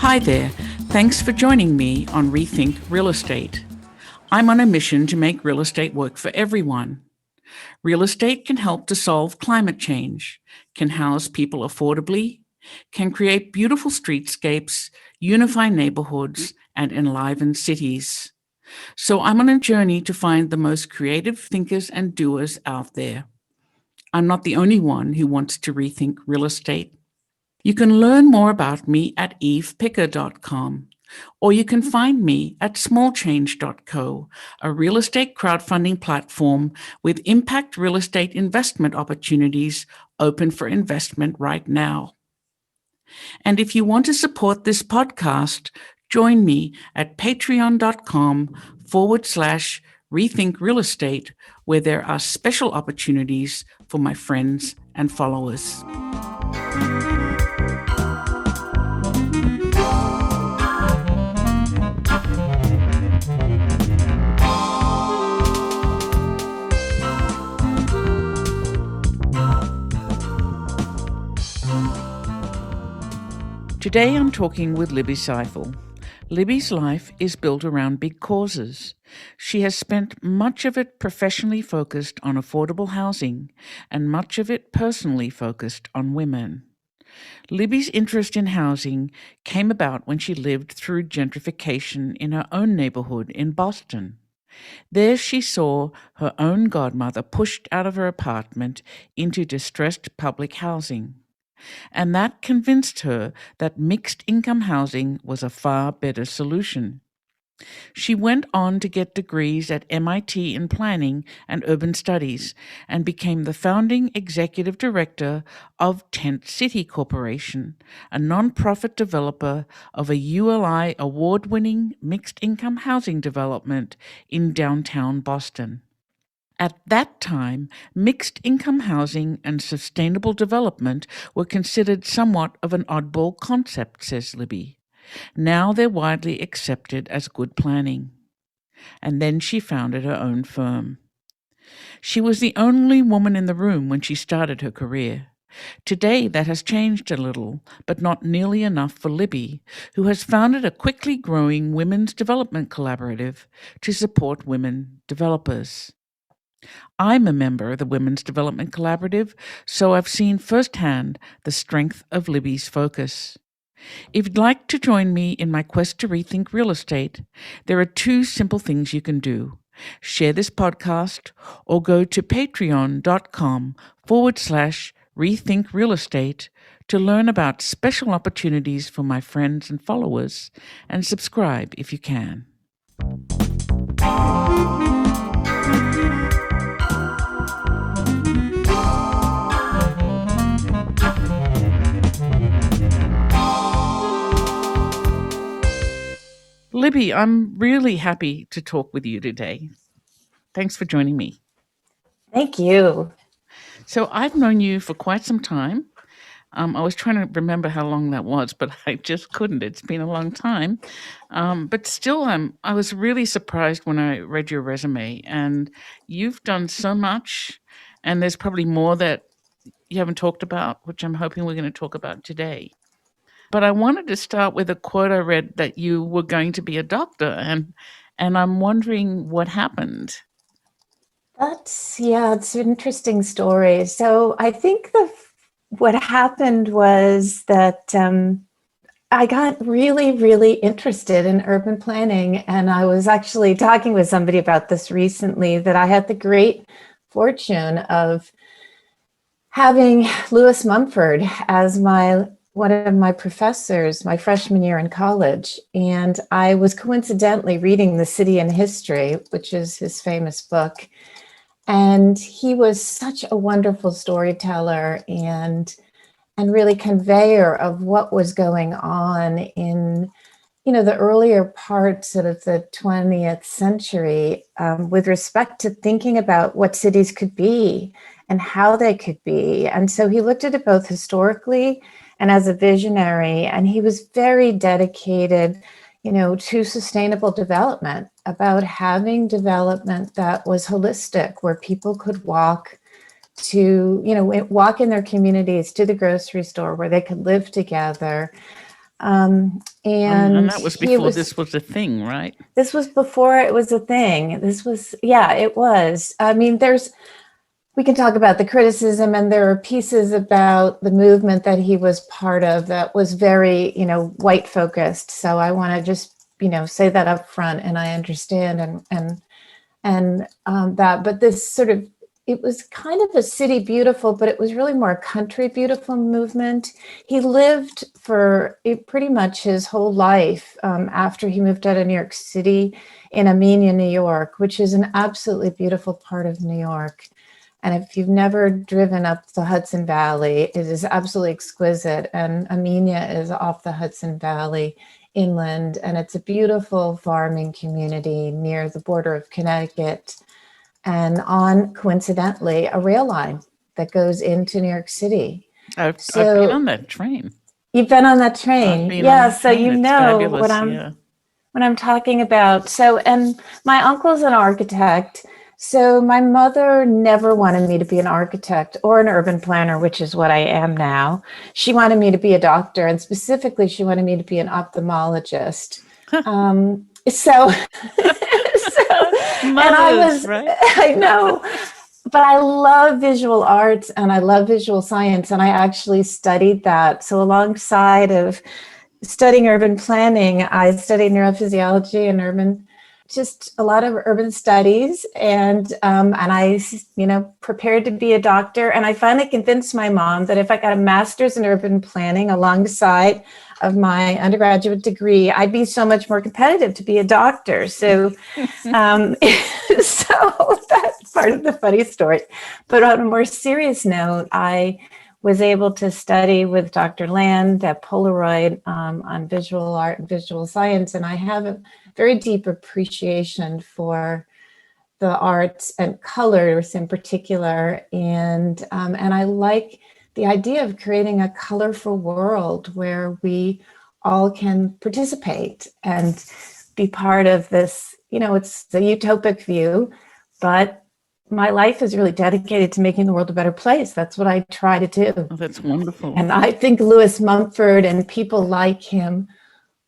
Hi there. Thanks for joining me on Rethink Real Estate. I'm on a mission to make real estate work for everyone. Real estate can help to solve climate change, can house people affordably, can create beautiful streetscapes, unify neighborhoods, and enliven cities. So I'm on a journey to find the most creative thinkers and doers out there. I'm not the only one who wants to rethink real estate. You can learn more about me at evepicker.com, or you can find me at smallchange.co, a real estate crowdfunding platform with impact real estate investment opportunities open for investment right now. And if you want to support this podcast, join me at patreon.com/rethink real estate, where there are special opportunities for my friends and followers. Today I'm talking with Libby Seifel. Libby's life is built around big causes. She has spent much of it professionally focused on affordable housing and much of it personally focused on women. Libby's interest in housing came about when she lived through gentrification in her own neighborhood in Boston. There she saw her own godmother pushed out of her apartment into distressed public housing. And that convinced her that mixed-income housing was a far better solution. She went on to get degrees at MIT in planning and urban studies and became the founding executive director of Tent City Corporation, a nonprofit developer of a ULI award-winning mixed-income housing development in downtown Boston. At that time, mixed-income housing and sustainable development were considered somewhat of an oddball concept, says Libby. Now they're widely accepted as good planning. And then she founded her own firm. She was the only woman in the room when she started her career. Today that has changed a little, but not nearly enough for Libby, who has founded a quickly growing women's development collaborative to support women developers. I'm a member of the Women's Development Collaborative, so I've seen firsthand the strength of Libby's focus. If you'd like to join me in my quest to rethink real estate, there are two simple things you can do. Share this podcast or go to patreon.com/rethink real estate to learn about special opportunities for my friends and followers, and subscribe if you can. Libby, I'm really happy to talk with you today. Thanks for joining me. Thank you. So I've known you for quite some time. I was trying to remember how long that was, but I just couldn't. It's been a long time. But still, I was really surprised when I read your resume, and you've done so much, and there's probably more that you haven't talked about, which I'm hoping we're going to talk about today. But I wanted to start with a quote I read that you were going to be a doctor, and I'm wondering what happened. It's an interesting story. So I think what happened was that I got really, really interested in urban planning. And I was actually talking with somebody about this recently, that I had the great fortune of having Lewis Mumford as one of my professors my freshman year in college. And I was coincidentally reading The City and History, which is his famous book. And he was such a wonderful storyteller and really conveyor of what was going on in, the earlier parts of the 20th century with respect to thinking about what cities could be and how they could be. And so he looked at it both historically and as a visionary, and he was very dedicated, to sustainable development, about having development that was holistic, where people could walk in their communities to the grocery store, where they could live together, And And that was he before was, this was a thing, right? this was before it was a thing. This was, yeah, it was. I mean, we can talk about the criticism, and there are pieces about the movement that he was part of that was very, white focused. So I want to just, say that up front, and I understand that, but this sort of, it was kind of a city beautiful, but it was really more a country beautiful movement. He lived for pretty much his whole life after he moved out of New York City in Amenia, New York, which is an absolutely beautiful part of New York. And if you've never driven up the Hudson Valley, it is absolutely exquisite. And Amenia is off the Hudson Valley inland, and it's a beautiful farming community near the border of Connecticut, and on, coincidentally, a rail line that goes into New York City. I've been So on that train. you've been on that I've train. been on Yeah, that so train. It's what fabulous. I'm Yeah. what I'm talking about. So, and my uncle's an architect. So my mother never wanted me to be an architect or an urban planner, which is what I am now. She wanted me to be a doctor, and specifically, she wanted me to be an ophthalmologist. So, and Mothers, right? I know, but I love visual arts and I love visual science, and I actually studied that. So alongside of studying urban planning, I studied neurophysiology and just a lot of urban studies, and I, prepared to be a doctor. And I finally convinced my mom that if I got a master's in urban planning alongside of my undergraduate degree, I'd be so much more competitive to be a doctor. So, so that's part of the funny story. But on a more serious note, I was able to study with Dr. Land at Polaroid on visual art and visual science. And I have a very deep appreciation for the arts and colors in particular. And I like the idea of creating a colorful world where we all can participate and be part of this. It's a utopic view, but my life is really dedicated to making the world a better place. That's what I try to do. Oh, that's wonderful. And I think Lewis Mumford and people like him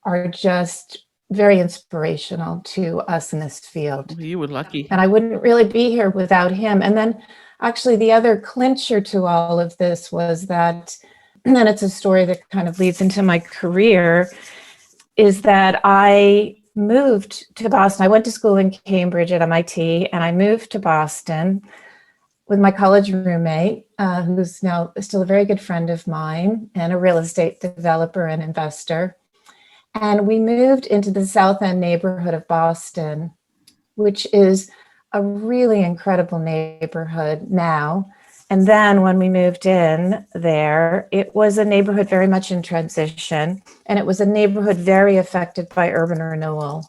are just very inspirational to us in this field. You were lucky. And I wouldn't really be here without him. And then actually the other clincher to all of this was that, and then it's a story that kind of leads into my career, is that I moved to Boston. I went to school in Cambridge at MIT, and I moved to Boston with my college roommate, who's now still a very good friend of mine and a real estate developer and investor. And we moved into the South End neighborhood of Boston, which is a really incredible neighborhood now. And then when we moved in there, it was a neighborhood very much in transition, and it was a neighborhood very affected by urban renewal.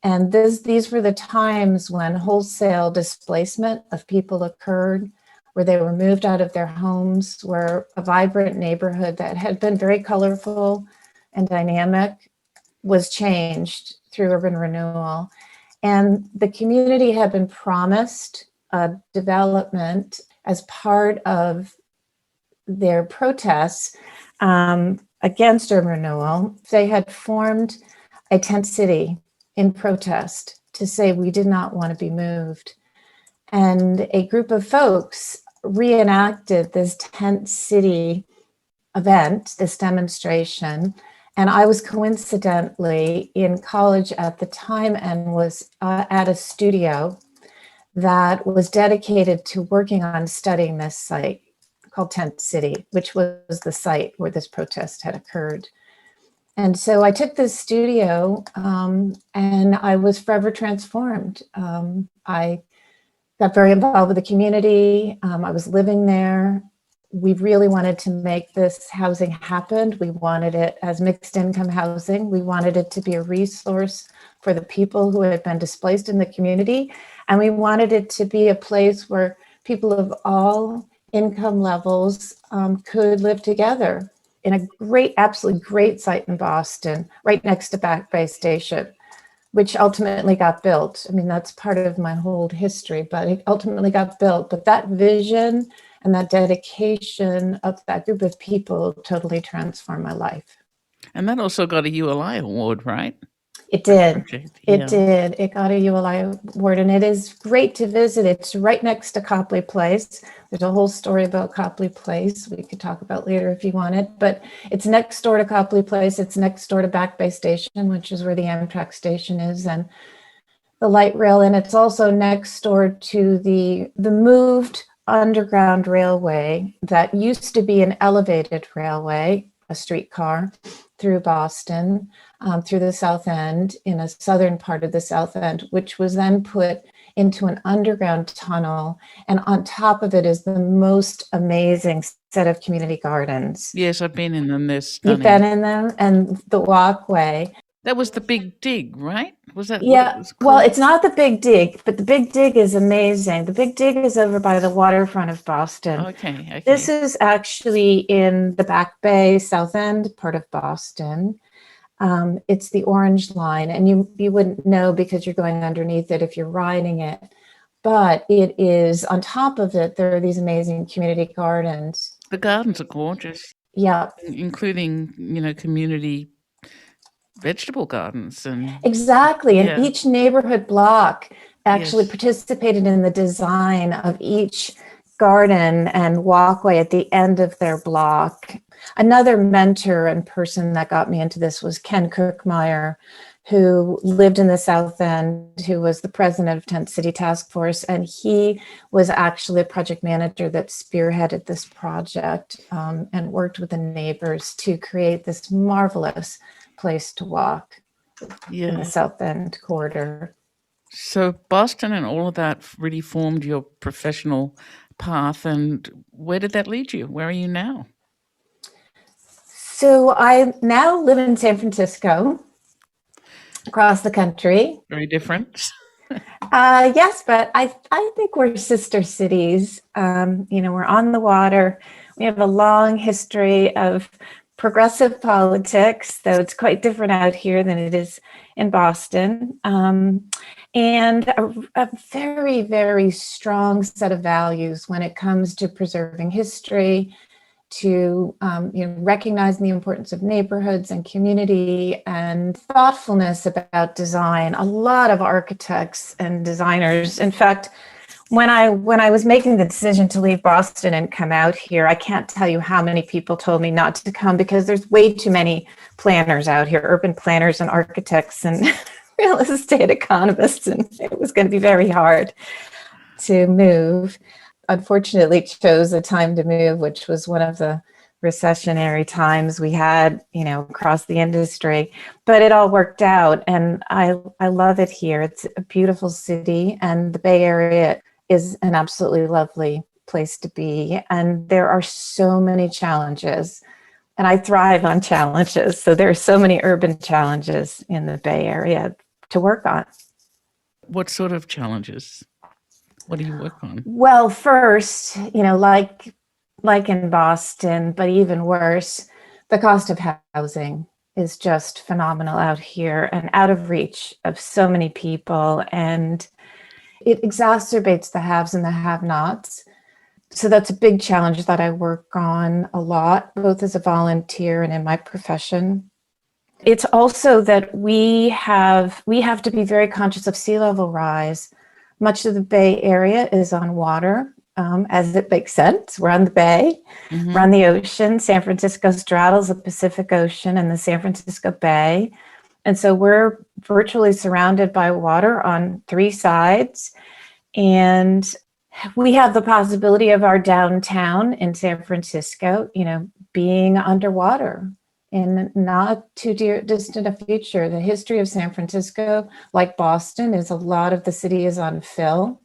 And these were the times when wholesale displacement of people occurred, where they were moved out of their homes, where a vibrant neighborhood that had been very colorful and dynamic was changed through urban renewal. And the community had been promised a development as part of their protests against urban renewal. They had formed a tent city in protest to say we did not want to be moved. And a group of folks reenacted this tent city event, this demonstration. And I was coincidentally in college at the time and was at a studio that was dedicated to working on studying this site called Tent City, which was the site where this protest had occurred. And so I took this studio and I was forever transformed. I got very involved with the community. I was living there. We really wanted to make this housing happen. We wanted it as mixed income housing. We wanted it to be a resource for the people who had been displaced in the community. And we wanted it to be a place where people of all income levels could live together in a great, absolutely great site in Boston, right next to Back Bay Station, which ultimately got built. I mean, that's part of my whole history, but it ultimately got built. But that vision and that dedication of that group of people totally transformed my life. And that also got a ULI award, right? It That did. project. It Yeah. did. It got a ULI award, and it is great to visit. It's right next to Copley Place. There's a whole story about Copley Place we could talk about later if you wanted, but it's next door to Copley Place. It's next door to Back Bay Station, which is where the Amtrak station is, and the light rail, and it's also next door to the moved underground railway that used to be an elevated railway, a streetcar through Boston, through the South End, in a southern part of the South End, which was then put into an underground tunnel. And on top of it is the most amazing set of community gardens. Yes, I've been in them. They're You've stunning. been in them, and the walkway. That was the Big Dig, right? Was that what it Yeah, was well, called? it's not the Big Dig, but the Big Dig is amazing. The Big Dig is over by the waterfront of Boston. Okay. This is actually in the Back Bay, South End part of Boston. It's the Orange Line, and you wouldn't know because you're going underneath it if you're riding it. But it is, on top of it, there are these amazing community gardens. The gardens are gorgeous. Yeah. Including, community vegetable gardens. And exactly. And yeah. each neighborhood block actually Yes. participated in the design of each garden and walkway at the end of their block. Another mentor and person that got me into this was Ken Kirkmeyer, who lived in the South End, who was the president of Tent City Task Force. And he was actually a project manager that spearheaded this project and worked with the neighbors to create this marvelous place to walk in the South End corridor. So Boston and all of that really formed your professional path. And where did that lead you? Where are you now? So I now live in San Francisco, across the country. Very different. Yes, but I think we're sister cities. We're on the water. We have a long history of progressive politics, though it's quite different out here than it is in Boston. And a very, very strong set of values when it comes to preserving history, to recognizing the importance of neighborhoods and community, and thoughtfulness about design. A lot of architects and designers. In fact, when I was making the decision to leave Boston and come out here, I can't tell you how many people told me not to come because there's way too many planners out here, urban planners and architects and real estate economists, and it was going to be very hard to move. Unfortunately, chose a time to move, which was one of the recessionary times we had, across the industry. But it all worked out, and I love it here. It's a beautiful city, and the Bay Area is an absolutely lovely place to be. And there are so many challenges, and I thrive on challenges. So there are so many urban challenges in the Bay Area to work on. What sort of challenges? What do you work on? Well, first, like in Boston, but even worse, the cost of housing is just phenomenal out here and out of reach of so many people. And it exacerbates the haves and the have-nots. So that's a big challenge that I work on a lot, both as a volunteer and in my profession. It's also that we have to be very conscious of sea level rise. Much of the Bay Area is on water, as it makes sense. We're on the Bay, We're on the ocean. San Francisco straddles the Pacific Ocean and the San Francisco Bay. And so we're virtually surrounded by water on three sides. And we have the possibility of our downtown in San Francisco, being underwater in not too distant a future. The history of San Francisco, like Boston, is a lot of the city is on fill.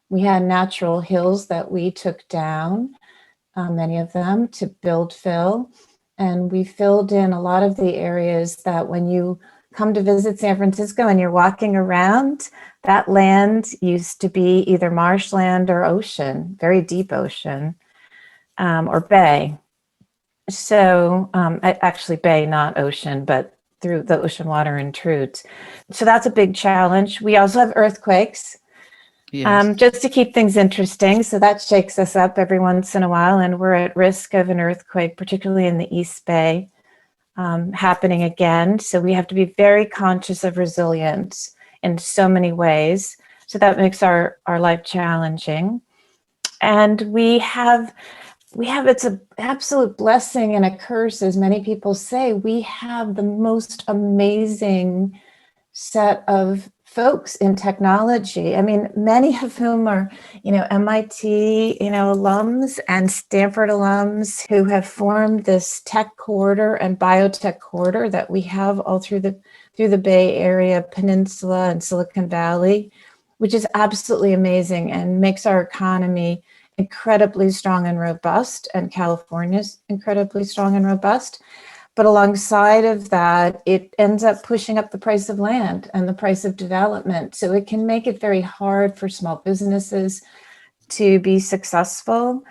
We had natural hills that we took down, many of them, to build fill. And we filled in a lot of the areas that when you come to visit San Francisco and you're walking around, that land used to be either marshland or ocean, very deep ocean, or bay. So actually bay, not ocean, but through the ocean water intrudes. So that's a big challenge. We also have earthquakes, just to keep things interesting. So that shakes us up every once in a while, and we're at risk of an earthquake, particularly in the East Bay. happening again. So we have to be very conscious of resilience in so many ways. So that makes our life challenging. And we have it's an absolute blessing and a curse, as many people say. We have the most amazing set of folks in technology. I mean, many of whom are, MIT, alums and Stanford alums who have formed this tech corridor and biotech corridor that we have all through the Bay Area Peninsula and Silicon Valley, which is absolutely amazing and makes our economy incredibly strong and robust, and California's incredibly strong and robust. But alongside of that, it ends up pushing up the price of land and the price of development. So it can make it very hard for small businesses to be successful.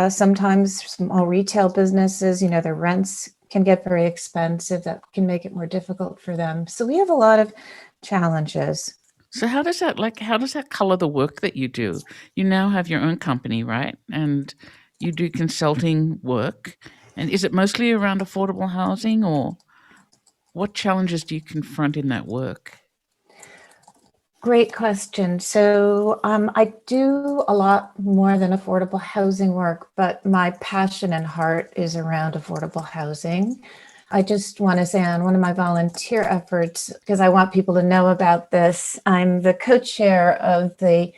Sometimes small retail businesses, their rents can get very expensive. That can make it more difficult for them. So we have a lot of challenges. So how does that color the work that you do? You now have your own company, right? And you do consulting work. And is it mostly around affordable housing, or what challenges do you confront in that work? Great question. So I do a lot more than affordable housing work, but my passion and heart is around affordable housing. I just want to say, on one of my volunteer efforts, because I want people to know about this, I'm the co-chair of the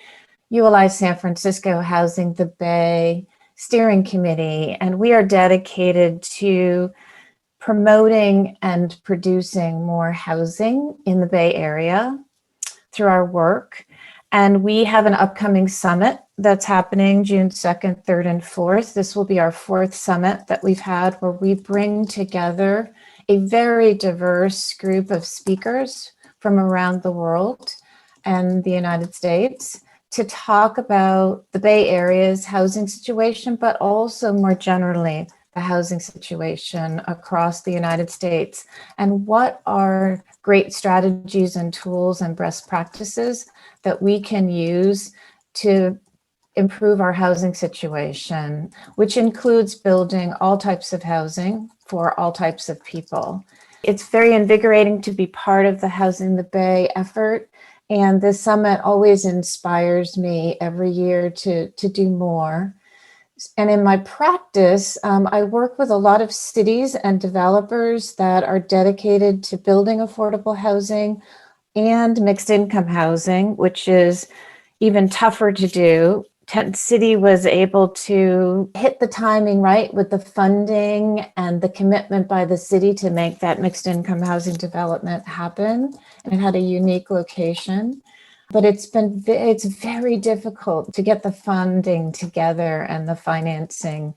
ULI San Francisco Housing the Bay Steering Committee, and we are dedicated to promoting and producing more housing in the Bay Area through our work. And we have an upcoming summit that's happening June 2nd, 3rd, and 4th. This will be our 4th summit that we've had, where we bring together a very diverse group of speakers from around the world and the United States to talk about the Bay Area's housing situation, but also more generally, the housing situation across the United States, and what are great strategies and tools and best practices that we can use to improve our housing situation, which includes building all types of housing for all types of people. It's very invigorating to be part of the Housing the Bay effort, and this summit always inspires me every year to do more. And in my practice, I work with a lot of cities and developers that are dedicated to building affordable housing and mixed income housing, which is even tougher to do. Tent City was able to hit the timing right with the funding and the commitment by the city to make that mixed income housing development happen. And it had a unique location. But it's very difficult to get the funding together and the financing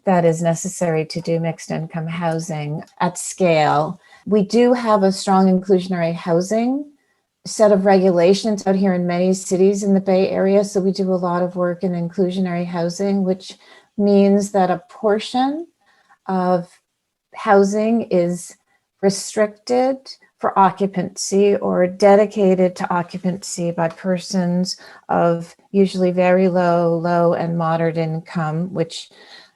that is necessary to do mixed income housing at scale. We do have a strong inclusionary housing set of regulations out here in many cities in the Bay Area. So we do a lot of work in inclusionary housing, which means that a portion of housing is restricted for occupancy or dedicated to occupancy by persons of usually very low and moderate income, which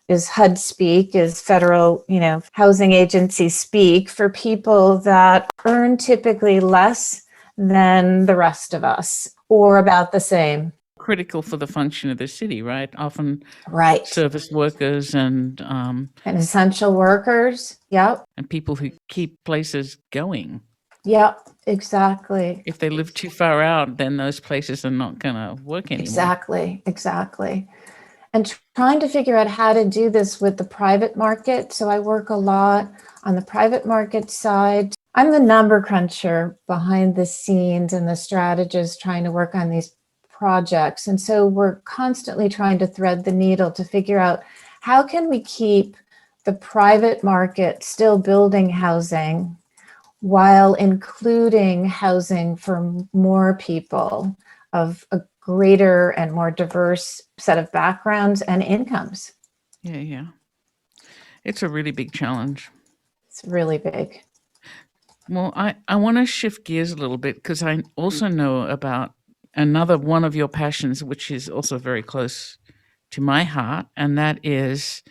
is HUD speak, is federal, housing agency speak for people that earn typically less than the rest of us, or about the same. Critical for the function of the city, right? Often Right. service workers and essential workers. Yep. And people who keep places going. Yep, exactly. If they live too far out, then those places are not going to work anymore. Exactly. And trying to figure out how to do this with the private market. So I work a lot on the private market side. I'm the number cruncher behind the scenes and the strategist trying to work on these projects. And so we're constantly trying to thread the needle to figure out how can we keep the private market still building housing while including housing for more people of a greater and more diverse set of backgrounds and incomes. Yeah. It's a really big challenge. It's really big. Well, I want to shift gears a little bit because I also know about another one of your passions, which is also very close to my heart, and that is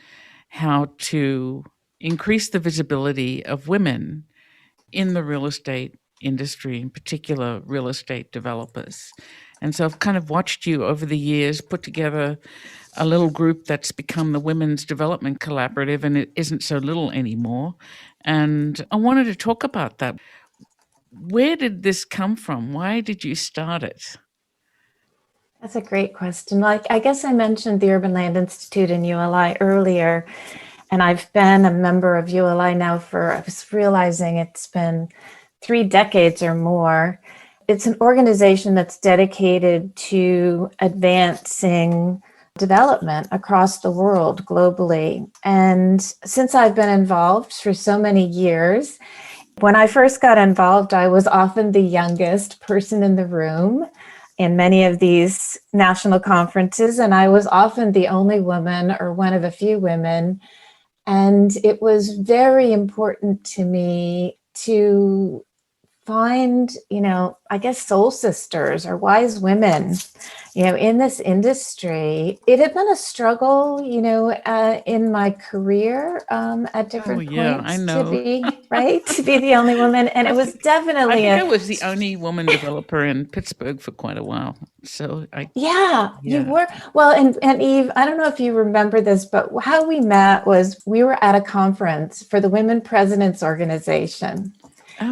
how to increase the visibility of women in the real estate industry, in particular real estate developers. And so I've kind of watched you over the years put together a little group that's become the Women's Development Collaborative, and it isn't so little anymore. And I wanted to talk about that. Where did this come from? Why did you start it? That's a great question. Like, I guess I mentioned the Urban Land Institute in ULI earlier, and I've been a member of ULI now for, I was realizing it's been 3 decades or more. It's an organization that's dedicated to advancing development across the world globally. And since I've been involved for so many years, when I first got involved, I was often the youngest person in the room in many of these national conferences, and I was often the only woman or one of a few women. And it was very important to me to find, I guess soul sisters or wise women, in this industry. It had been a struggle, in my career at different I points to know. be, right, to be the only woman. And it was I definitely think I was the only woman developer in Pittsburgh for quite a while. So you were. Well, and Eve, I don't know if you remember this, but how we met was we were at a conference for the Women Presidents Organization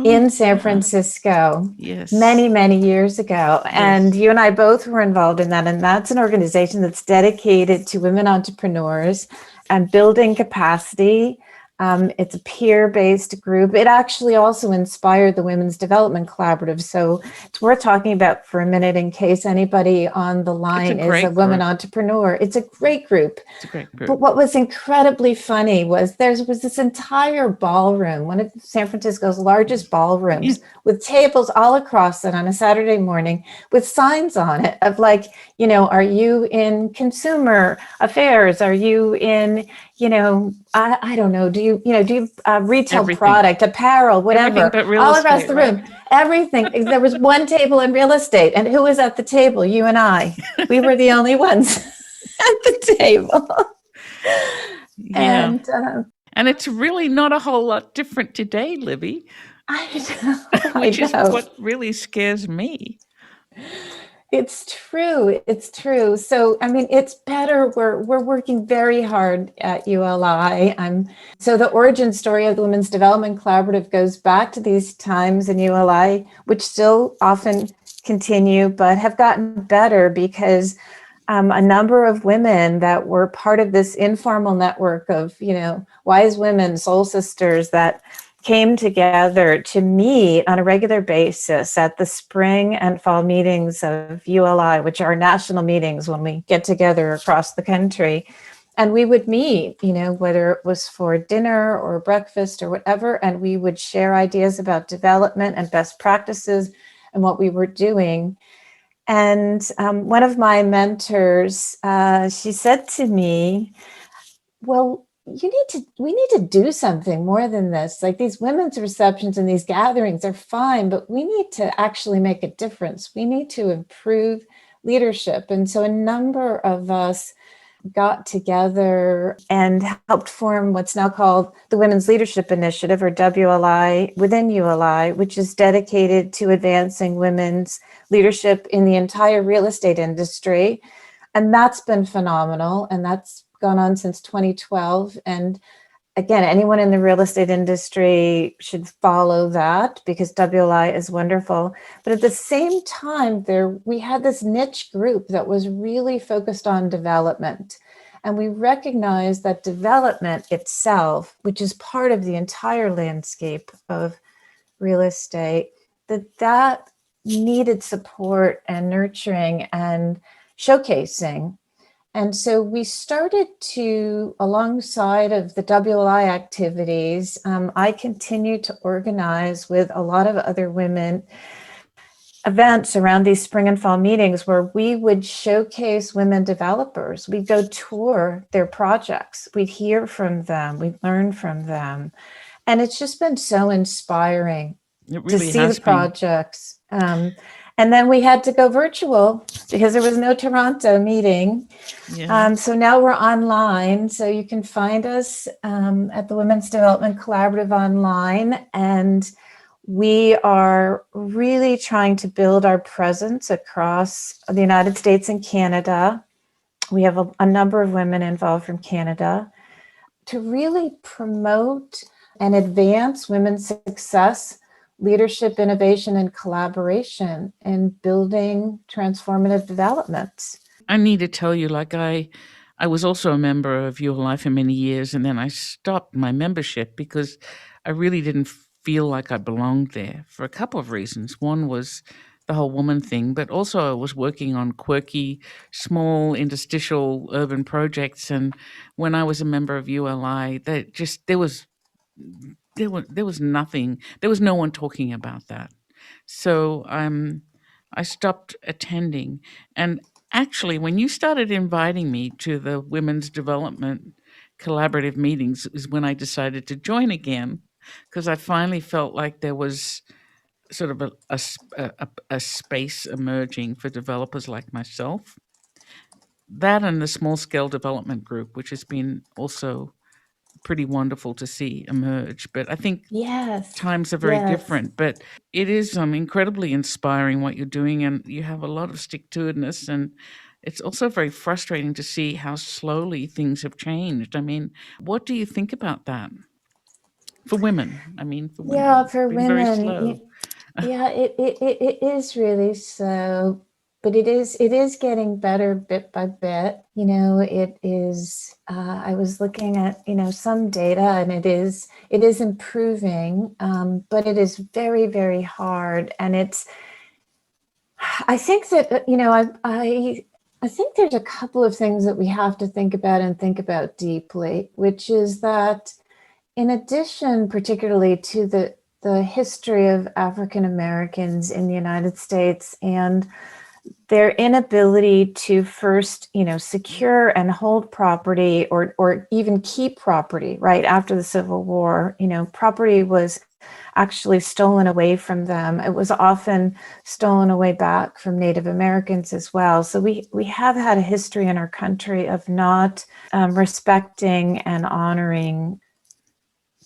in San Francisco Yes. many, many years ago. Yes. And you and I both were involved in that. And that's an organization that's dedicated to women entrepreneurs and building capacity. It's a peer-based group. It actually also inspired the Women's Development Collaborative. So it's worth talking about for a minute in case anybody on the line is a woman entrepreneur. It's a great group. It's a great group. But what was incredibly funny was there was this entire ballroom, one of San Francisco's largest ballrooms, with tables all across it on a Saturday morning with signs on it of like, are you in consumer affairs? Are you in, I don't know, do you retail Everything. Product, apparel, whatever, Everything but real all estate, across the room, everything. There was one table in real estate, and who was at the table? You and I. We were the only ones at the table. Yeah. And it's really not a whole lot different today, Libby. I know. Which is what really scares me. It's true. It's true. So, I mean, it's better. We're working very hard at ULI. So the origin story of the Women's Development Collaborative goes back to these times in ULI, which still often continue, but have gotten better because a number of women that were part of this informal network of, wise women, soul sisters that came together to meet on a regular basis at the spring and fall meetings of ULI, which are national meetings when we get together across the country. And we would meet, whether it was for dinner or breakfast or whatever, and we would share ideas about development and best practices and what we were doing. And one of my mentors, she said to me, well, we need to do something more than this. Like these women's receptions and these gatherings are fine, but we need to actually make a difference. We need to improve leadership. And so a number of us got together and helped form what's now called the Women's Leadership Initiative, or WLI, within ULI, which is dedicated to advancing women's leadership in the entire real estate industry. And that's been phenomenal. And that's gone on since 2012. And again, anyone in the real estate industry should follow that because WLI is wonderful. But at the same time, we had this niche group that was really focused on development. And we recognized that development itself, which is part of the entire landscape of real estate, that needed support and nurturing and showcasing. And so we started to, alongside of the WLI activities, I continued to organize with a lot of other women events around these spring and fall meetings where we would showcase women developers. We'd go tour their projects. We'd hear from them. We'd learn from them. And it's just been so inspiring to see the projects. And then we had to go virtual because there was no Toronto meeting. Yeah. So now we're online. So you can find us at the Women's Development Collaborative online. And we are really trying to build our presence across the United States and Canada. We have a number of women involved from Canada to really promote and advance women's success, leadership, innovation, and collaboration in building transformative developments. I need to tell you, like I was also a member of Your Life for many years, and then I stopped my membership because I really didn't feel like I belonged there for a couple of reasons. One was the whole woman thing, but also I was working on quirky, small, interstitial urban projects, and when I was a member of ULI, that just there was nothing, there was no one talking about that. So I stopped attending. And actually, when you started inviting me to the Women's Development Collaborative meetings, is when I decided to join again, because I finally felt like there was sort of a space emerging for developers like myself. That and the small scale development group, which has been also pretty wonderful to see emerge. But I think Yes, times are very yes. different, but it is incredibly inspiring what you're doing, and you have a lot of stick to itness. And it's also very frustrating to see how slowly things have changed. I mean, what do you think about that for women? I mean, for Yeah, women, it's for been very women, slow. yeah, it is really so, but it is getting better bit by bit. It is. I was looking at some data, and it is improving, but it is very, very hard, and it's. I think that I think there's a couple of things that we have to think about and think about deeply, which is that in addition, particularly to the history of African Americans in the United States and their inability to first, secure and hold property or even keep property, right after the Civil War, property was actually stolen away from them. It was often stolen away back from Native Americans as well. So we have had a history in our country of not respecting and honoring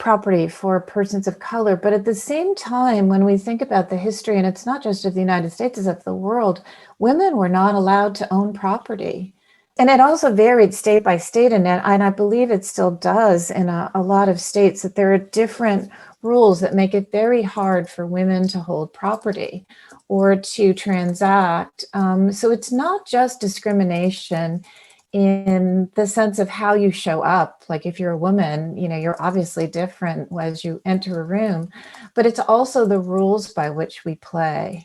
property for persons of color. But at the same time, when we think about the history, and it's not just of the United States, it's of the world, women were not allowed to own property. And it also varied state by state, and I believe it still does in a lot of states, that there are different rules that make it very hard for women to hold property or to transact. So it's not just discrimination in the sense of how you show up. Like if you're a woman, you're obviously different as you enter a room, but it's also the rules by which we play.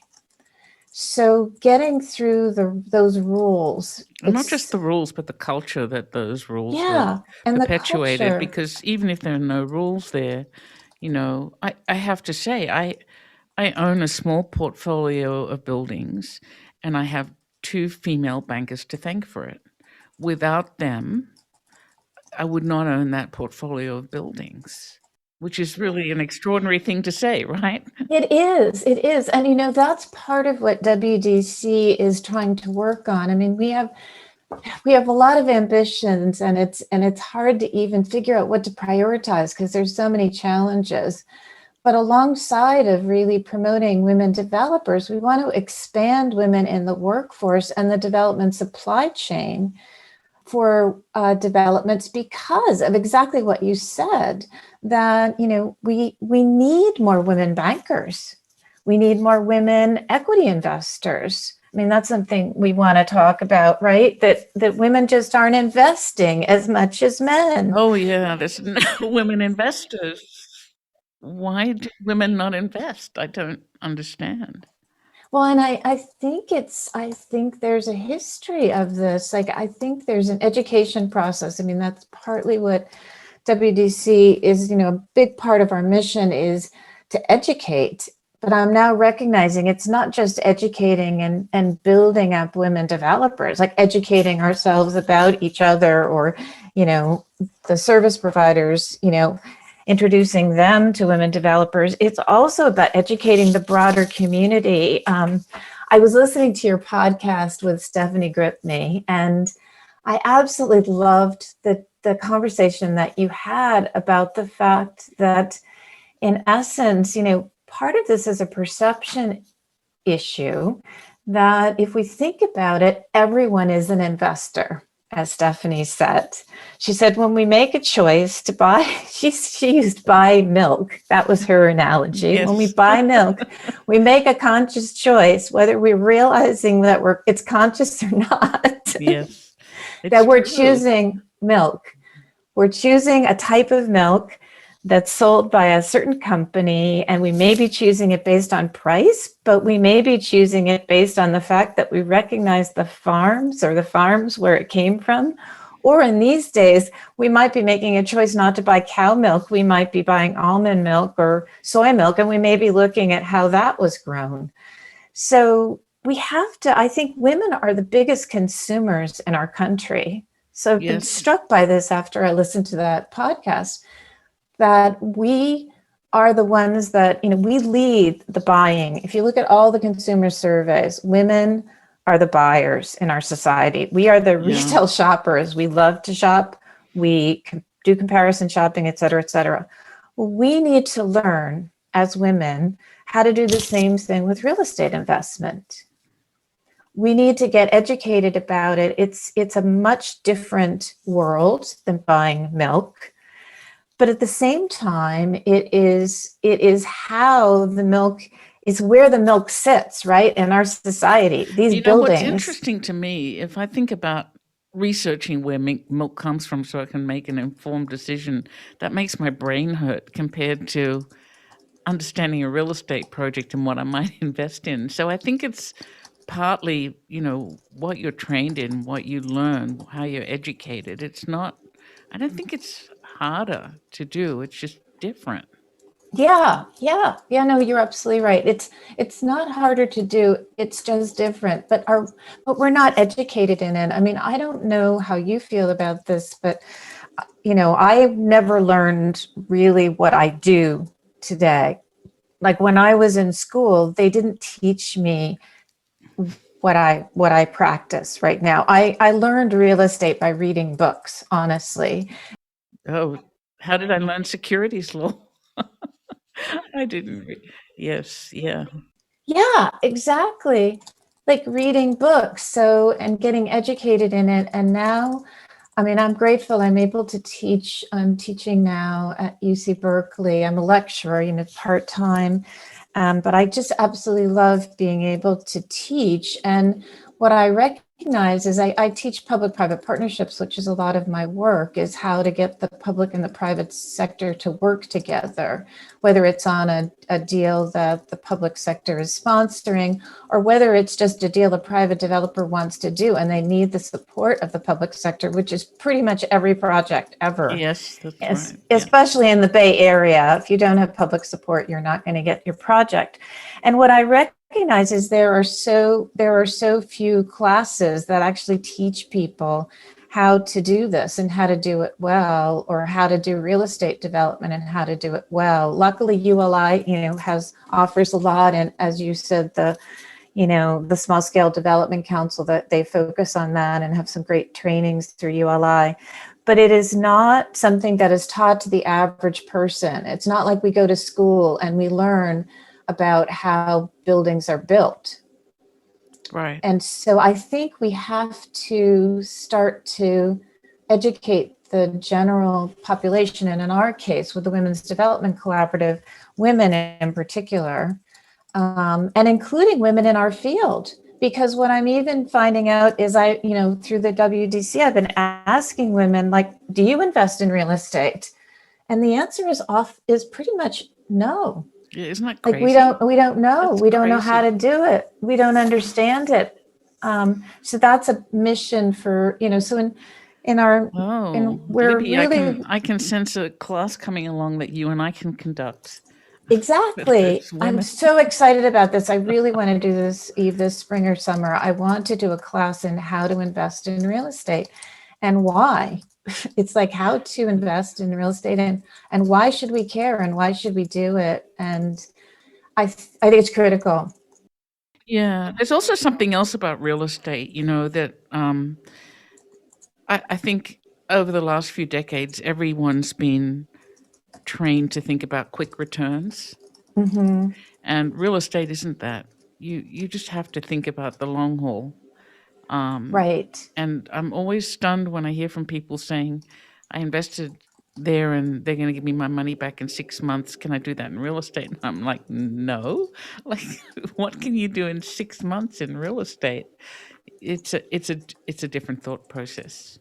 So getting through those rules, And not just the rules, but the culture that those rules have yeah, and the perpetuated. culture. Because even if there are no rules there, I have to say, I own a small portfolio of buildings, and I have two female bankers to thank for it. Without them, I would not own that portfolio of buildings, which is really an extraordinary thing to say, right? It is. And that's part of what WDC is trying to work on. I mean, we have a lot of ambitions, and it's hard to even figure out what to prioritize because there's so many challenges. But alongside of really promoting women developers, we want to expand women in the workforce and the development supply chain for developments because of exactly what you said, that we need more women bankers, we need more women equity investors. I mean, that's something we want to talk about, right? That women just aren't investing as much as men. Oh, yeah, there's no women investors. Why do women not invest? I don't understand. Well, and I think there's a history of this. Like, I think there's an education process. I mean, that's partly what WDC is, a big part of our mission is to educate. But I'm now recognizing it's not just educating and building up women developers, like educating ourselves about each other or, the service providers, introducing them to women developers. It's also about educating the broader community. I was listening to your podcast with Stephanie Gripney, and I absolutely loved the conversation that you had about the fact that, in essence, part of this is a perception issue, that if we think about it, everyone is an investor, as Stephanie said. She said, when we make a choice to buy, she used buy milk. That was her analogy. Yes. When we buy milk, we make a conscious choice, whether we're realizing that it's conscious or not. Yes. That we're true. choosing milk. We're choosing a type of milk that's sold by a certain company, and we may be choosing it based on price, but we may be choosing it based on the fact that we recognize the farms where it came from. Or in these days, we might be making a choice not to buy cow milk. We might be buying almond milk or soy milk, and we may be looking at how that was grown. So we have to, I think women are the biggest consumers in our country. So I've been struck by this after I listened to that podcast, that we are the ones that, we lead the buying. If you look at all the consumer surveys, women are the buyers in our society. We are the retail shoppers. We love to shop. We do comparison shopping, et cetera, et cetera. We need to learn as women how to do the same thing with real estate investment. We need to get educated about it. It's a much different world than buying milk. But at the same time, it is how the milk is, where the milk sits, right, in our society. These buildings. What's interesting to me, if I think about researching where milk comes from so I can make an informed decision, that makes my brain hurt compared to understanding a real estate project and what I might invest in. So I think it's partly, what you're trained in, what you learn, how you're educated. I don't think it's harder to do. It's just different. Yeah. No, you're absolutely right. It's not harder to do. It's just different. But we're not educated in it. I mean, I don't know how you feel about this, but I've never learned really what I do today. Like when I was in school, they didn't teach me what I practice right now. I learned real estate by reading books, honestly. Oh, how did I learn securities law? I didn't read. Yes, yeah. Yeah, exactly. Like reading books, and getting educated in it. And now, I mean, I'm grateful I'm able to teach. I'm teaching now at UC Berkeley. I'm a lecturer, part-time. But I just absolutely love being able to teach. And what I recognize is I teach public-private partnerships, which is a lot of my work, is how to get the public and the private sector to work together, whether it's on a deal that the public sector is sponsoring, or whether it's just a deal a private developer wants to do and they need the support of the public sector, which is pretty much every project ever. Yes, that's right. Especially in the Bay Area. If you don't have public support, you're not going to get your project. And what I recognize is there are so few classes that actually teach people how to do this and how to do it well, or how to do real estate development and how to do it well. Luckily, ULI, offers a lot. And as you said, the Small Scale Development Council, that they focus on that and have some great trainings through ULI. But it is not something that is taught to the average person. It's not like we go to school and we learn about how buildings are built. Right. And so I think we have to start to educate the general population, and in our case, with the Women's Development Collaborative, women in particular, and including women in our field. Because what I'm even finding out is through the WDC, I've been asking women, like, do you invest in real estate? And the answer is pretty much no. Yeah, isn't that crazy? Like we don't know. That's we don't know crazy. how to do it. We don't understand it. So that's a mission for, so we're Libby, really, I can sense a class coming along that you and I can conduct. exactly. I'm so excited about this. I really want to do this this spring or summer. I want to do a class in how to invest in real estate and why. It's like how to invest in real estate and why should we care and why should we do it? And I think it's critical. Yeah, there's also something else about real estate, that I think over the last few decades, everyone's been trained to think about quick returns, Hmm. and real estate isn't that. You just have to think about the long haul. Um, Right. and I'm always stunned when I hear from people saying, "I invested there, and they're going to give me my money back in 6 months. Can I do that in real estate?" And I'm like, "No, like, what can you do in 6 months in real estate?" It's a different thought process.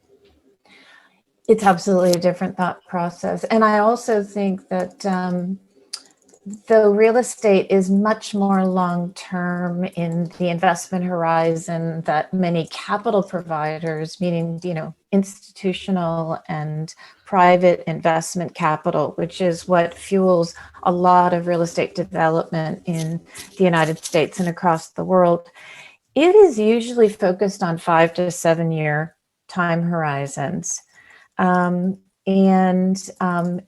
It's absolutely a different thought process. And I also think that though real estate is much more long term in the investment horizon, that many capital providers, meaning, institutional and private investment capital, which is what fuels a lot of real estate development in the United States and across the world, it is usually focused on 5 to 7 year time horizons. Um, and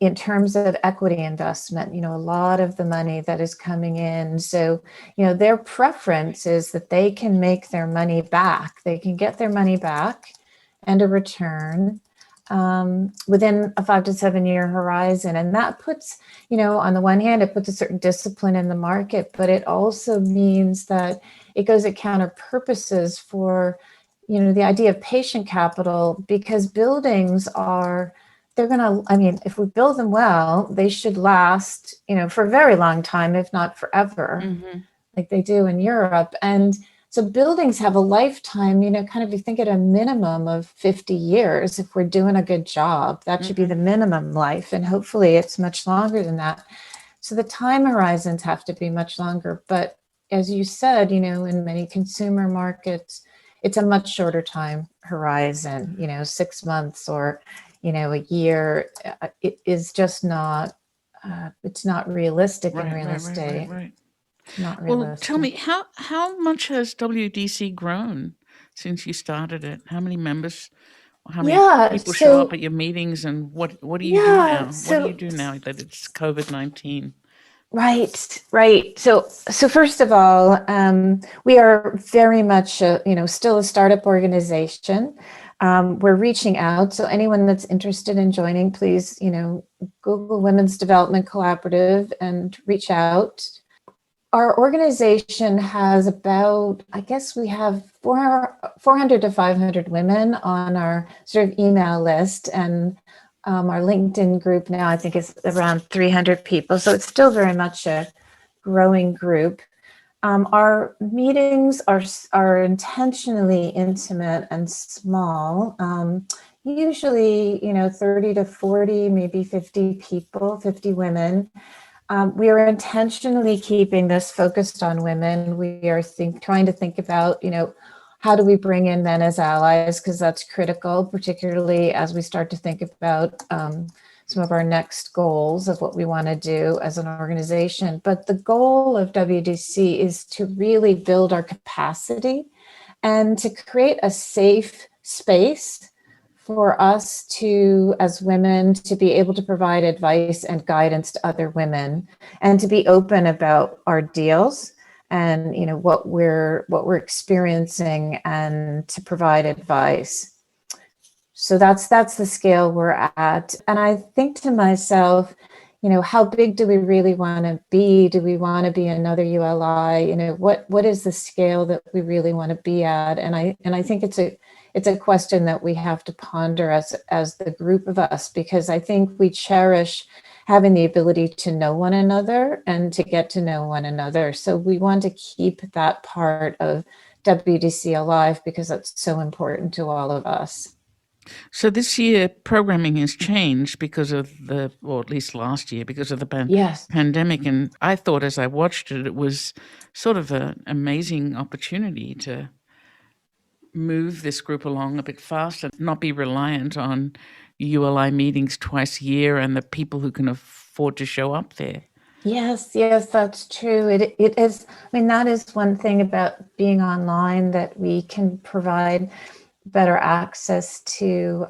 in terms of equity investment, a lot of the money that is coming in. So, their preference is that they can make their money back. They can get their money back and a return within a 5 to 7 year horizon. And that puts, on the one hand, it puts a certain discipline in the market, but it also means that it goes at counter purposes for the idea of patient capital, because buildings are, they're going to, I mean, if we build them well, they should last, for a very long time, if not forever, Hmm. like they do in Europe. And so buildings have a lifetime, kind of, you think at a minimum of 50 years, if we're doing a good job, that should be Hmm. the minimum life. And hopefully it's much longer than that. So the time horizons have to be much longer. But as you said, in many consumer markets, it's a much shorter time horizon, 6 months or, a year. It is just not, it's not realistic in Right, real right, right, right, estate. right. Not Well, tell realistic. me, how much has WDC grown since you started it? How many members? How many Yeah. people show up So, at your meetings, and what do you do yeah. now? What do you So, do now that it's COVID-19? right, right. So first of all, we are very much, still a startup organization. We're reaching out. So anyone that's interested in joining, please, Google Women's Development Collaborative and reach out. Our organization has about, I guess we have 400 to 500 women on our sort of email list. And our LinkedIn group now, I think, is around 300 people. So it's still very much a growing group. Our meetings are intentionally intimate and small. Usually, 30 to 40, maybe 50 people, 50 women. We are intentionally keeping this focused on women. We are trying to think about, how do we bring in men as allies? Because that's critical, particularly as we start to think about some of our next goals of what we want to do as an organization. But the goal of WDC is to really build our capacity and to create a safe space for us to, as women, to be able to provide advice and guidance to other women, and to be open about our deals and what we're experiencing, and to provide advice. So that's the scale we're at. And I think to myself, how big do we really want to be? Do we want to be another ULI? What is the scale that we really want to be at? And I think it's a question that we have to ponder as the group of us, because I think we cherish having the ability to know one another and to get to know one another. So we want to keep that part of WDC alive, because that's so important to all of us. So this year, programming has changed because of or at least last year, because of the Yes. pandemic. And I thought, as I watched it, it was sort of an amazing opportunity to move this group along a bit faster, not be reliant on ULI meetings twice a year and the people who can afford to show up there. Yes, yes, that's true. It is. I mean, that is one thing about being online, that we can provide better access to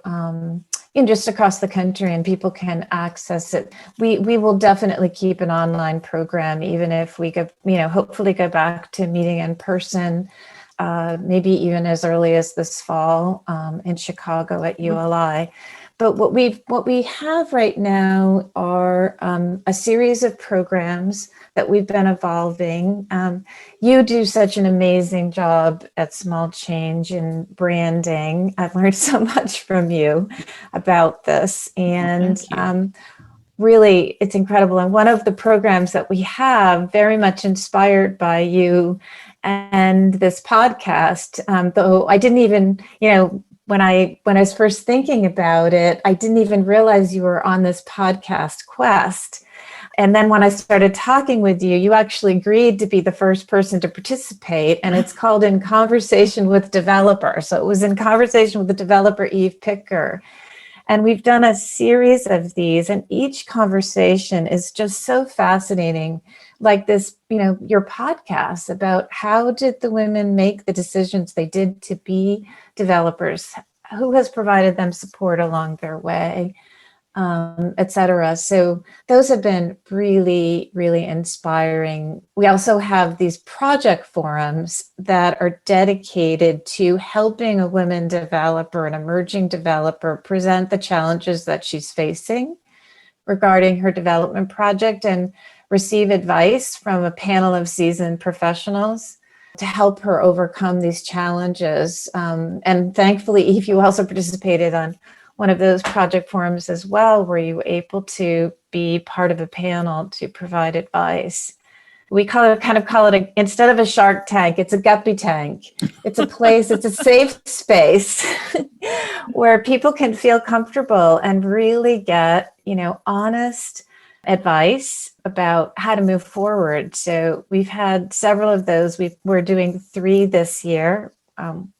just across the country, and people can access it. We will definitely keep an online program, even if we go, hopefully go back to meeting in person, maybe even as early as this fall in Chicago at ULI. But what we have right now are a series of programs that we've been evolving. You do such an amazing job at Small Change in branding. I've learned so much from you about this, and really, it's incredible. And one of the programs that we have, very much inspired by you and this podcast, though I didn't even, when I was first thinking about it, I didn't even realize you were on this podcast quest. And then when I started talking with you, you actually agreed to be the first person to participate. And it's called In Conversation with Developer. So it was In Conversation with the developer, Eve Picker. And we've done a series of these, and each conversation is just so fascinating. Like this, your podcast about how did the women make the decisions they did to be developers, who has provided them support along their way, et cetera. So those have been really, really inspiring. We also have these project forums that are dedicated to helping a women developer, an emerging developer, present the challenges that she's facing regarding her development project and receive advice from a panel of seasoned professionals to help her overcome these challenges. And thankfully, Eve, you also participated on one of those project forums as well, where you were able to be part of a panel to provide advice. We call it instead of a shark tank, it's a guppy tank. It's a place, it's a safe space where people can feel comfortable and really get, honest advice about how to move forward. So we've had several of those. We're doing 3 this year.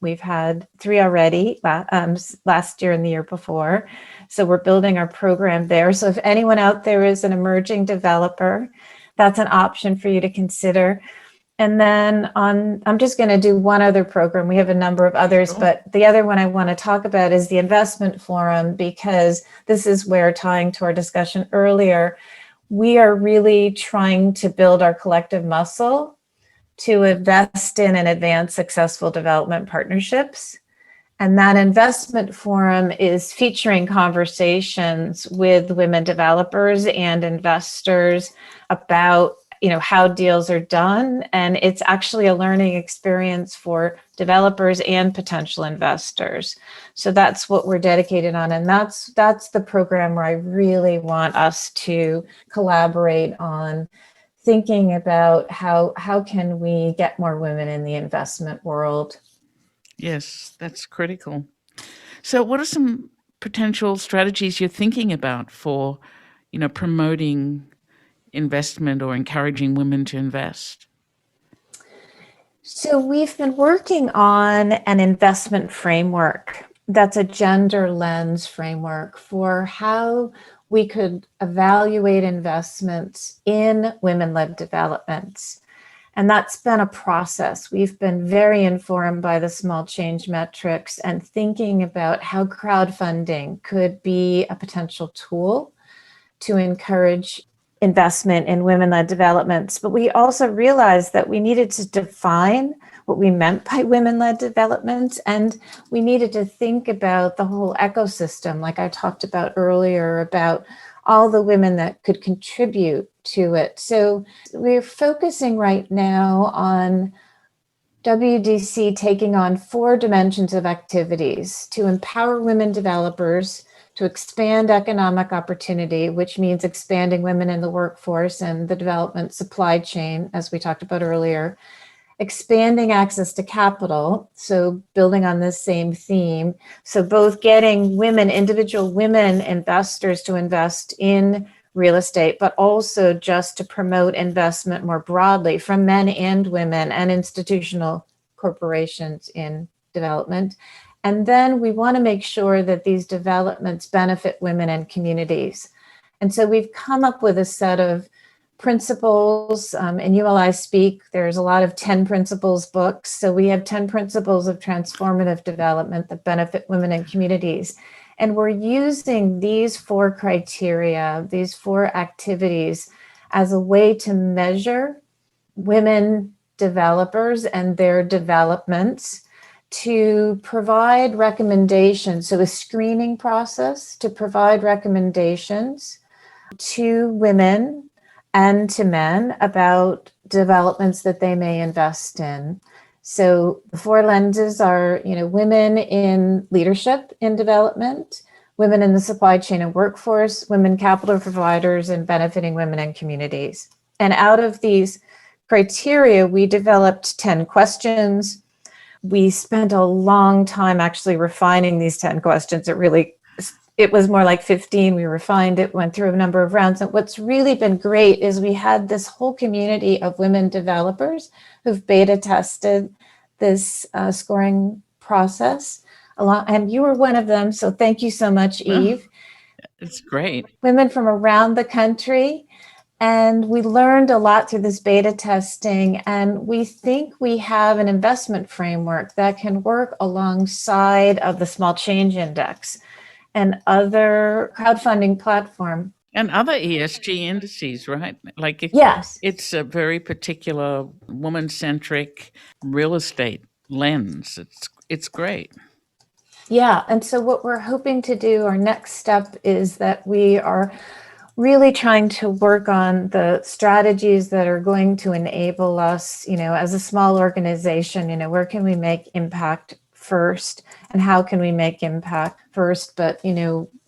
We've had 3 already last year and the year before. So we're building our program there. So if anyone out there is an emerging developer, that's an option for you to consider. And then I'm just going to do one other program. We have a number of others, but the other one I want to talk about is the investment forum, because this is where, tying to our discussion earlier, we are really trying to build our collective muscle to invest in and advance successful development partnerships. And that investment forum is featuring conversations with women developers and investors about, how deals are done. And it's actually a learning experience for developers and potential investors. So that's what we're dedicated on. And that's the program where I really want us to collaborate on, thinking about how can we get more women in the investment world. Yes, that's critical. So what are some potential strategies you're thinking about for, promoting investment or encouraging women to invest? So we've been working on an investment framework that's a gender lens framework for how we could evaluate investments in women-led developments. And that's been a process. We've been very informed by the small change metrics and thinking about how crowdfunding could be a potential tool to encourage investment in women-led developments. But we also realized that we needed to define what we meant by women-led development, and we needed to think about the whole ecosystem, like I talked about earlier, about all the women that could contribute to it. So we're focusing right now on WDC taking on 4 dimensions of activities to empower women developers, to expand economic opportunity, which means expanding women in the workforce and the development supply chain, as we talked about earlier, expanding access to capital, so building on this same theme. So both getting women, individual women investors to invest in real estate, but also just to promote investment more broadly from men and women and institutional corporations in development. And then we want to make sure that these developments benefit women and communities. And so we've come up with a set of principles. In ULI Speak, there's a lot of 10 principles books. So we have 10 principles of transformative development that benefit women and communities. And we're using these 4 criteria, these 4 activities, as a way to measure women developers and their developments, to provide recommendations, so a screening process to provide recommendations to women and to men about developments that they may invest in. So the 4 lenses are, women in leadership in development, women in the supply chain and workforce, women capital providers, and benefiting women and communities. And out of these criteria, we developed 10 questions. We spent a long time actually refining these 10 questions. It was more like 15. We refined it, went through a number of rounds. And what's really been great is we had this whole community of women developers who've beta tested this scoring process. And you were one of them. So thank you so much, Eve. It's great. Women from around the country. And we learned a lot through this beta testing, and we think we have an investment framework that can work alongside of the Small Change Index and other crowdfunding platform. And other ESG indices, right? Yes. It's a very particular woman-centric real estate lens. It's great. Yeah, and so what we're hoping to do, our next step, is that we are really trying to work on the strategies that are going to enable us, as a small organization, where can we make impact first and how can we make impact first? But,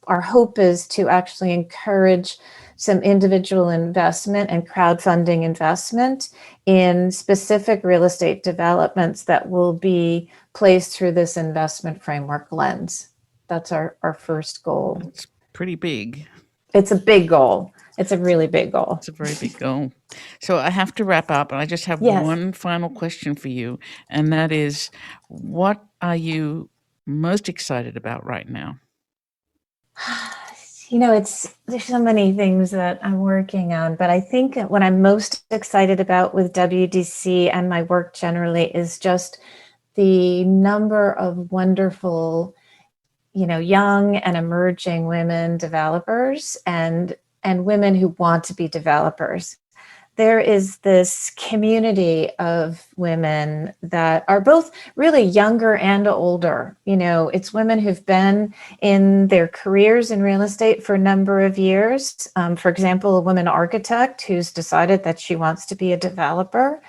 our hope is to actually encourage some individual investment and crowdfunding investment in specific real estate developments that will be placed through this investment framework lens. That's our first goal. It's pretty big. It's a big goal. It's a really big goal. It's a very big goal. So I have to wrap up, and I just have one final question for you, and that is, what are you most excited about right now? There's so many things that I'm working on, but I think what I'm most excited about with WDC and my work generally is just the number of wonderful, young and emerging women developers and women who want to be developers. There is this community of women that are both really younger and older. It's women who've been in their careers in real estate for a number of years. For example, a woman architect who's decided that she wants to be a developer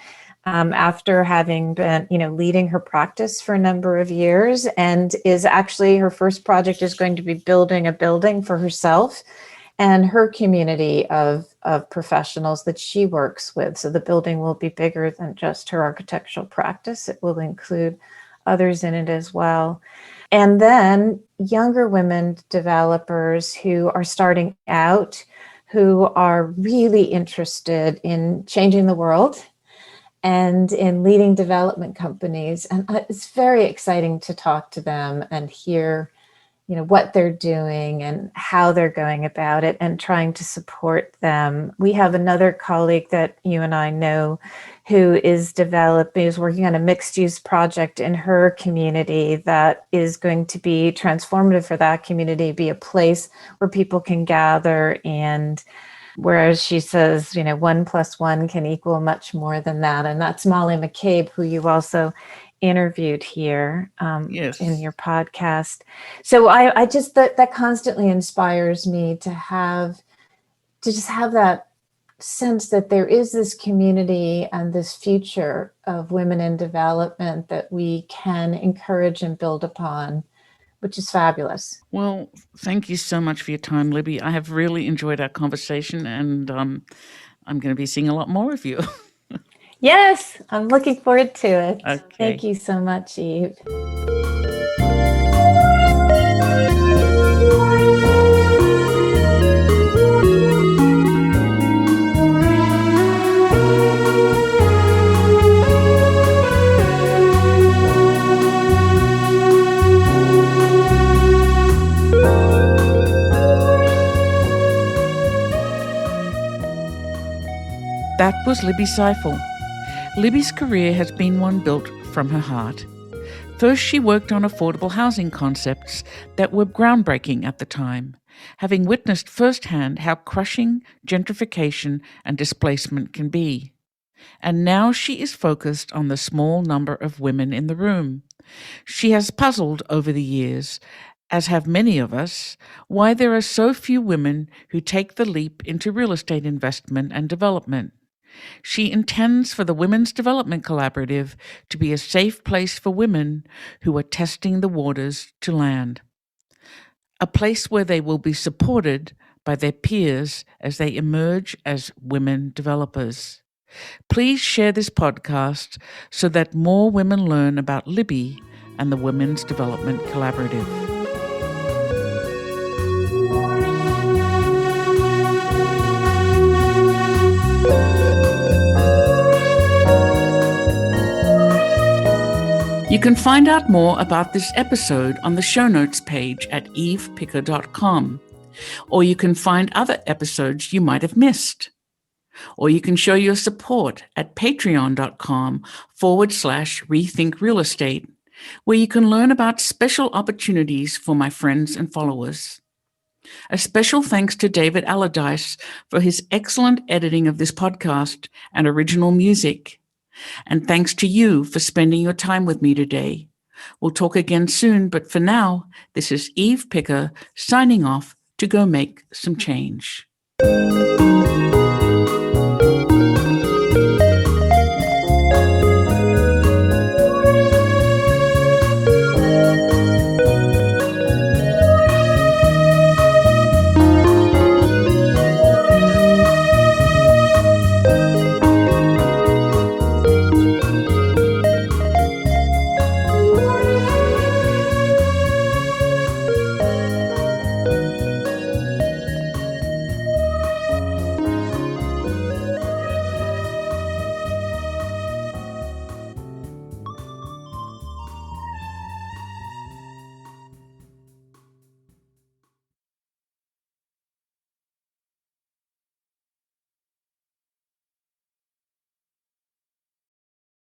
after having been, leading her practice for a number of years, and is actually, her first project is going to be building a building for herself and her community of professionals that she works with. So the building will be bigger than just her architectural practice. It will include others in it as well. And then younger women developers who are starting out, who are really interested in changing the world and in leading development companies. And it's very exciting to talk to them and hear what they're doing and how they're going about it and trying to support them. We have another colleague that you and I know who is working on a mixed use project in her community that is going to be transformative for that community, be a place where people can gather. And whereas she says, 1 + 1 can equal much more than that. And that's Molly McCabe, who you also interviewed here in your podcast. So I just, that constantly inspires me to just have that sense that there is this community and this future of women in development that we can encourage and build upon, which is fabulous. Well, thank you so much for your time, Libby. I have really enjoyed our conversation, and I'm going to be seeing a lot more of you. Yes, I'm looking forward to it. Okay. Thank you so much, Eve. That was Libby Seifel. Libby's career has been one built from her heart. First, she worked on affordable housing concepts that were groundbreaking at the time, having witnessed firsthand how crushing gentrification and displacement can be. And now she is focused on the small number of women in the room. She has puzzled over the years, as have many of us, why there are so few women who take the leap into real estate investment and development. She intends for the Women's Development Collaborative to be a safe place for women who are testing the waters to land. A place where they will be supported by their peers as they emerge as women developers. Please share this podcast so that more women learn about Libby and the Women's Development Collaborative. You can find out more about this episode on the show notes page at evepicker.com, or you can find other episodes you might have missed. Or you can show your support at patreon.com/rethink real estate, where you can learn about special opportunities for my friends and followers. A special thanks to David Allardyce for his excellent editing of this podcast and original music. And thanks to you for spending your time with me today. We'll talk again soon, but for now, this is Eve Picker signing off to go make some change.